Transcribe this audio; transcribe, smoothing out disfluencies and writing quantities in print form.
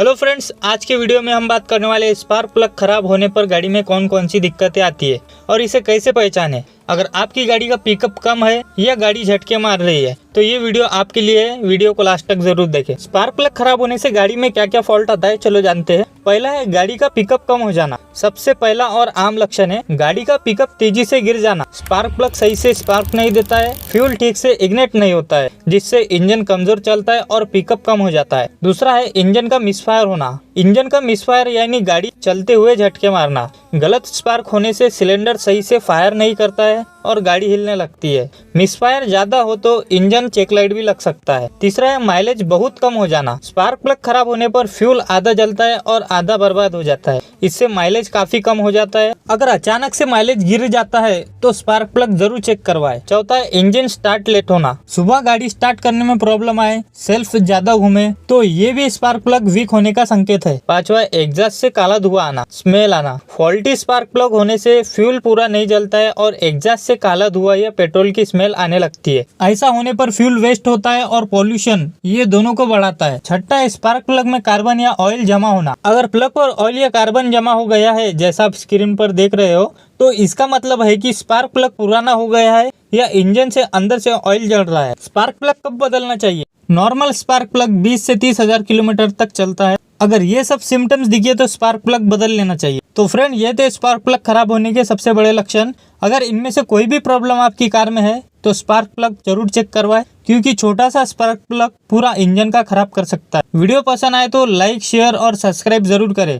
Hello friends, आज के video में हम बात करने वाले हैं स्पार्क प्लग खराब होने पर गाड़ी में कौन कौन सी दिक्कतें आती है और इसे कैसे पहचानें। अगर आपकी गाड़ी का पिकअप कम है या गाड़ी झटके मार रही है तो ये वीडियो आपके लिए है। वीडियो को लास्ट तक जरूर देखें। स्पार्क प्लग खराब होने से गाड़ी में क्या क्या फॉल्ट आता है, चलो जानते हैं। पहला है गाड़ी का पिकअप कम हो जाना। सबसे पहला और आम लक्षण है गाड़ी का पिकअप तेजी से गिर जाना। स्पार्क प्लग सही से स्पार्क नहीं देता है, फ्यूल ठीक से इग्नेट नहीं होता है, जिससे इंजन कमजोर चलता है और पिकअप कम हो जाता है। दूसरा है इंजन का मिसफायर होना। इंजन का मिसफायर यानी गाड़ी चलते हुए झटके मारना। गलत स्पार्क होने से सिलेंडर सही से फायर नहीं करता है और गाड़ी हिलने लगती है। मिसफायर ज्यादा हो तो इंजन चेक लाइट भी लग सकता है। तीसरा है माइलेज बहुत कम हो जाना। स्पार्क प्लग खराब होने पर फ्यूल आधा जलता है और आधा बर्बाद हो जाता है। इससे माइलेज काफी कम हो जाता है। अगर अचानक से माइलेज गिर जाता है तो स्पार्क प्लग जरूर चेक करवाएं। चौथा है इंजन स्टार्ट लेट होना। सुबह गाड़ी स्टार्ट करने में प्रॉब्लम आए, सेल्फ ज्यादा घूमे तो ये भी स्पार्क प्लग वीक होने का संकेत है। पांचवा एग्जॉस्ट से काला धुआं आना, स्मेल आना। फॉल्टी स्पार्क प्लग होने से फ्यूल पूरा नहीं जलता है और एग्जॉस्ट से काला धुआं या पेट्रोल की स्मेल आने लगती है। ऐसा होने पर फ्यूल वेस्ट होता है और पॉल्यूशन ये दोनों को बढ़ाता है। छठा है स्पार्क प्लग में कार्बन या ऑयल जमा होना। अगर प्लग पर ऑयल या कार्बन जमा हो गया है, जैसा आप स्क्रीन पर देख रहे हो, तो इसका मतलब है कि स्पार्क प्लग पुराना हो गया है या इंजन से अंदर से ऑयल जल रहा है। स्पार्क प्लग कब बदलना चाहिए? नॉर्मल स्पार्क प्लग 20 से 30 हजार किलोमीटर तक चलता है। अगर ये सब सिम्टम्स दिखे तो स्पार्क प्लग बदल लेना चाहिए। तो फ्रेंड, ये थे स्पार्क प्लग खराब होने के सबसे बड़े लक्षण। अगर इनमें से कोई भी प्रॉब्लम आपकी कार में है तो स्पार्क प्लग जरूर चेक करवाएं, क्योंकि छोटा सा स्पार्क प्लग पूरा इंजन का खराब कर सकता है। वीडियो पसंद आए तो लाइक, शेयर और सब्सक्राइब जरूर करें।